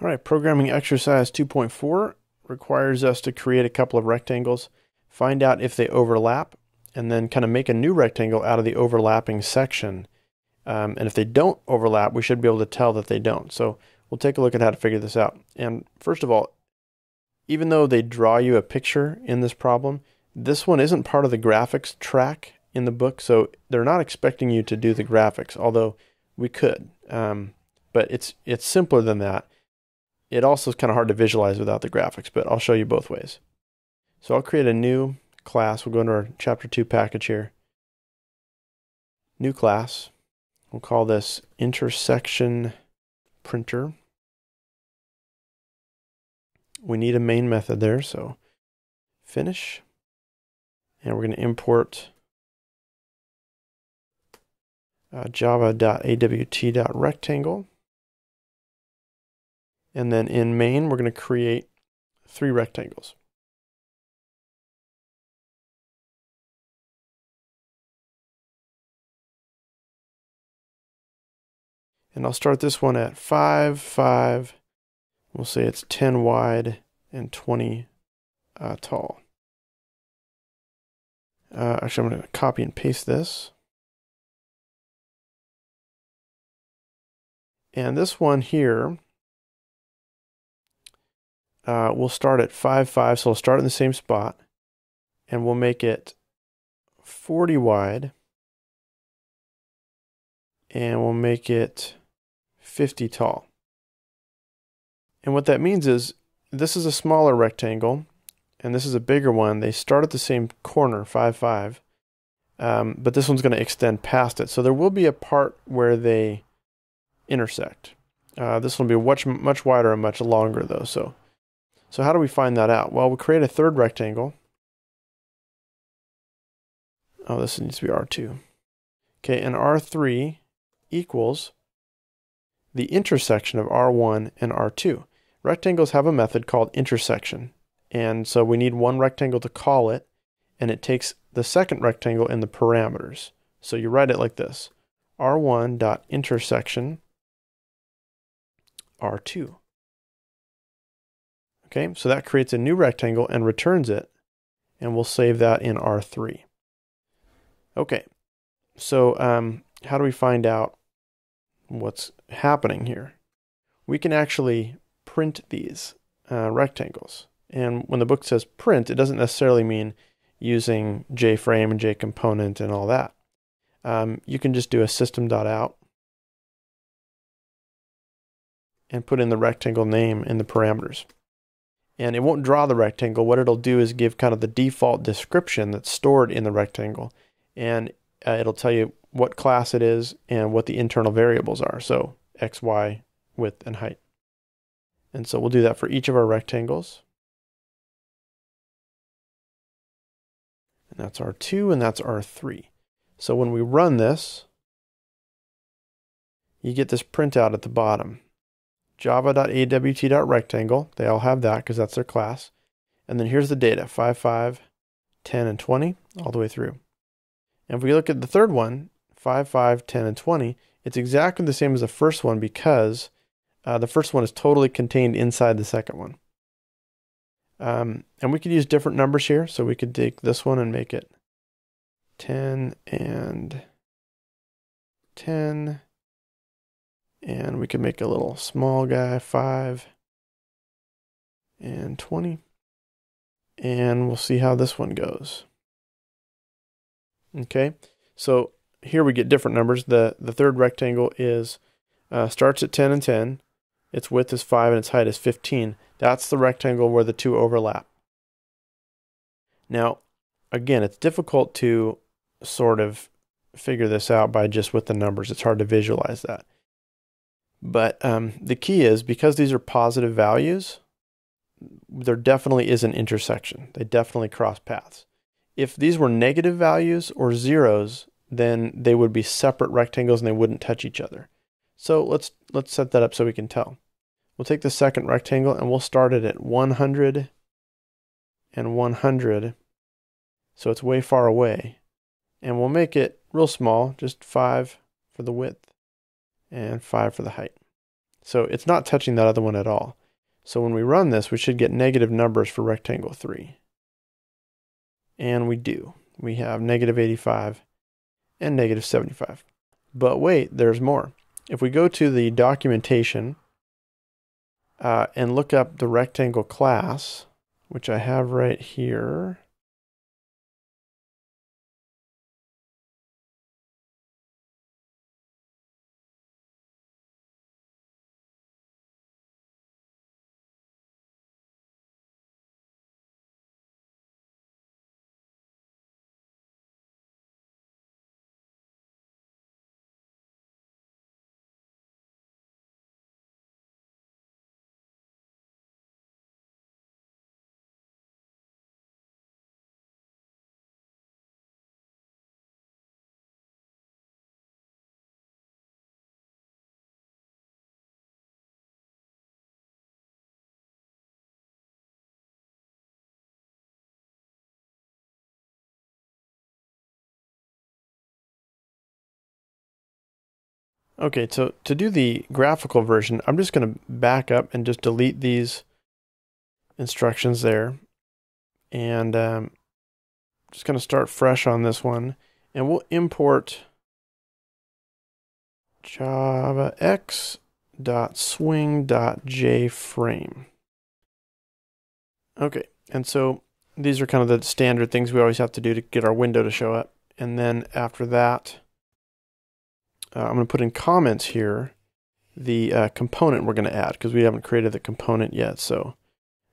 All right, programming exercise 2.4 requires us to create a couple of rectangles, find out if they overlap, and then kind of make a new rectangle out of the overlapping section. And if they don't overlap, we should be able to tell that they don't. So we'll take a look at how to figure this out. And first of all, even though they draw you a picture in this problem, this one isn't part of the graphics track in the book, so they're not expecting you to do the graphics, although we could. But it's simpler than that. It also is kind of hard to visualize without the graphics, but I'll show you both ways. So I'll create a new class. We'll go into our Chapter 2 package here. New class. We'll call this intersection printer. We need a main method there, so finish. And we're going to import java.awt.rectangle. And then in main, we're going to create 3 rectangles. And I'll start this one at 5, 5. We'll say it's 10 wide and 20 tall. Actually, I'm going to copy and paste this. And this one here, we'll start at 5, 5, so we'll start in the same spot, and we'll make it 40 wide, and we'll make it 50 tall. And what that means is, this is a smaller rectangle, and this is a bigger one. They start at the same corner, 5, 5, but this one's going to extend past it. So there will be a part where they intersect. This will be much wider and much longer, though. So how do we find that out? Well, we'll create a third rectangle. Oh, this needs to be R2. Okay, and R3 equals the intersection of R1 and R2. Rectangles have a method called intersection. And so we need one rectangle to call it, and it takes the second rectangle in the parameters. So you write it like this: R1.intersection R2. Okay, so that creates a new rectangle and returns it, and we'll save that in R3. Okay, so how do we find out what's happening here? We can actually print these rectangles. And when the book says print, it doesn't necessarily mean using JFrame and JComponent and all that. You can just do a system.out and put in the rectangle name in the parameters. And it won't draw the rectangle. What it'll do is give kind of the default description that's stored in the rectangle. And it'll tell you what class it is and what the internal variables are. So X, Y, width, and height. And so we'll do that for each of our rectangles. And that's R2 and that's R3. So when we run this, you get this printout at the bottom. Java.awt.rectangle. They all have that because that's their class. And then here's the data: 5, 5, 10, and 20 all the way through. And if we look at the third one, 5, 5, 10, and 20, it's exactly the same as the first one because the first one is totally contained inside the second one. And we could use different numbers here. So we could take this one and make it 10 and 10. And we can make a little small guy, 5 and 20. And we'll see how this one goes. Okay, so here we get different numbers. The third rectangle is starts at 10 and 10. Its width is 5 and its height is 15. That's the rectangle where the two overlap. Now, again, it's difficult to sort of figure this out by just with the numbers. It's hard to visualize that. But the key is, because these are positive values, there definitely is an intersection. They definitely cross paths. If these were negative values or zeros, then they would be separate rectangles and they wouldn't touch each other. So let's set that up so we can tell. We'll take the second rectangle and we'll start it at 100 and 100. So it's way far away. And we'll make it real small, just 5 for the width and 5 for the height. So it's not touching that other one at all. So when we run this, we should get negative numbers for rectangle 3. And we do. We have negative 85 and negative 75. But wait, there's more. If we go to the documentation and look up the rectangle class, which I have right here. Okay, so to do the graphical version, I'm just going to back up and just delete these instructions there. And just going to start fresh on this one. And we'll import javax.swing.jframe. Okay, and so these are kind of the standard things we always have to do to get our window to show up. And then after that, I'm going to put in comments here the component we're going to add, because we haven't created the component yet. So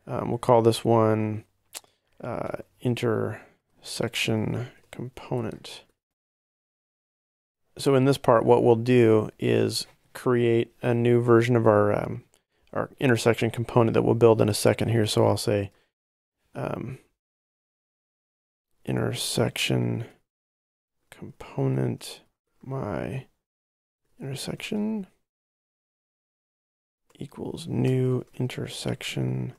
we'll call this one intersection component. So in this part, what we'll do is create a new version of our intersection component that we'll build in a second here. So I'll say intersection component my intersection equals new intersection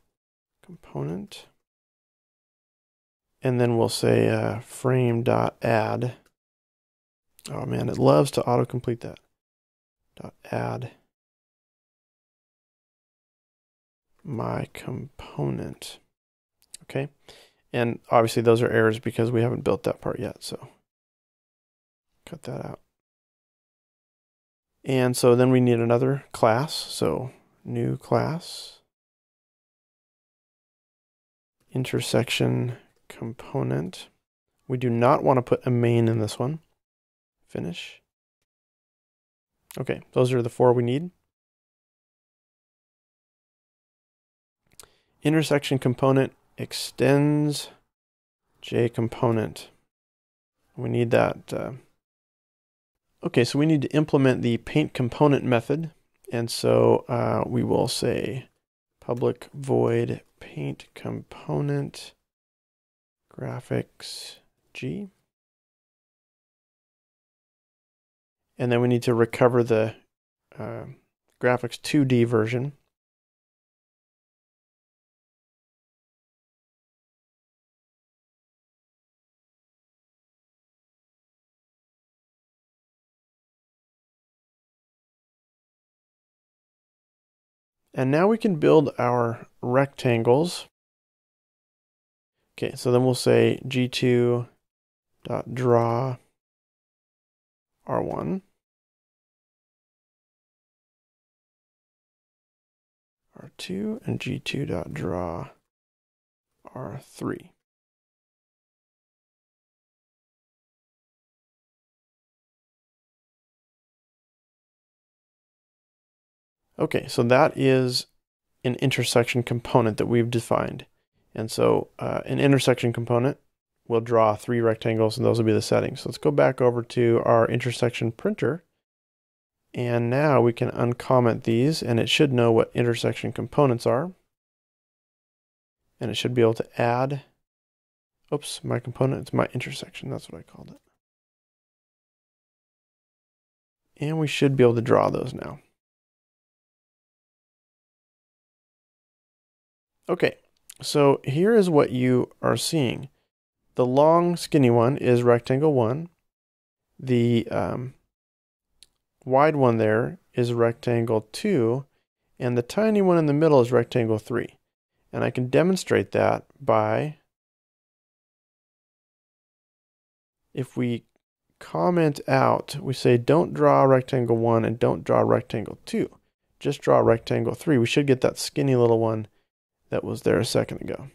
component. And then we'll say frame.add. Oh man, it loves to autocomplete that. .add my component. Okay. And obviously those are errors because we haven't built that part yet. So cut that out. And so then we need another class. So new class, intersection component. We do not want to put a main in this one. Finish. Okay, those are the 4 we need. Intersection component extends JComponent. We need that. Okay, so we need to implement the paint component method. And so we will say public void paint component graphics G. And then we need to recover the graphics 2D version. And now we can build our rectangles. Okay, so then we'll say G2.draw R1, R2, and G2.draw R3. Okay, so that is an intersection component that we've defined. And so an intersection component will draw 3 rectangles, and those will be the settings. So let's go back over to our intersection printer. And now we can uncomment these, and it should know what intersection components are. And it should be able to add, oops, my component, it's my intersection, that's what I called it. And we should be able to draw those now. Okay, so here is what you are seeing. The long, skinny one is rectangle 1. The wide one there is rectangle 2, and the tiny one in the middle is rectangle 3. And I can demonstrate that by, if we comment out, we say don't draw rectangle 1 and don't draw rectangle 2. Just draw rectangle 3. We should get that skinny little one that was there a second ago.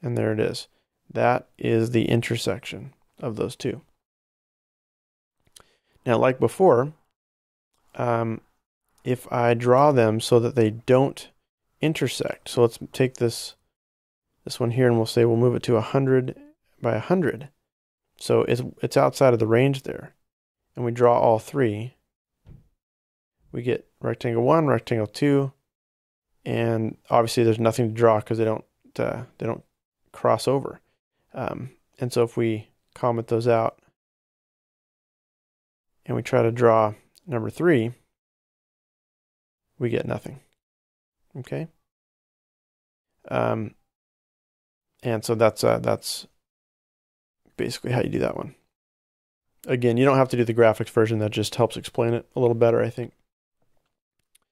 And there it is. That is the intersection of those two. Now, like before, if I draw them so that they don't intersect, so let's take this one here and we'll say we'll move it to 100 by 100. So it's outside of the range there. And we draw all three. We get rectangle 1, rectangle 2, and obviously there's nothing to draw because they don't cross over. And so if we comment those out and we try to draw number 3, we get nothing. Okay. And so that's basically how you do that one. Again, you don't have to do the graphics version. That just helps explain it a little better, I think.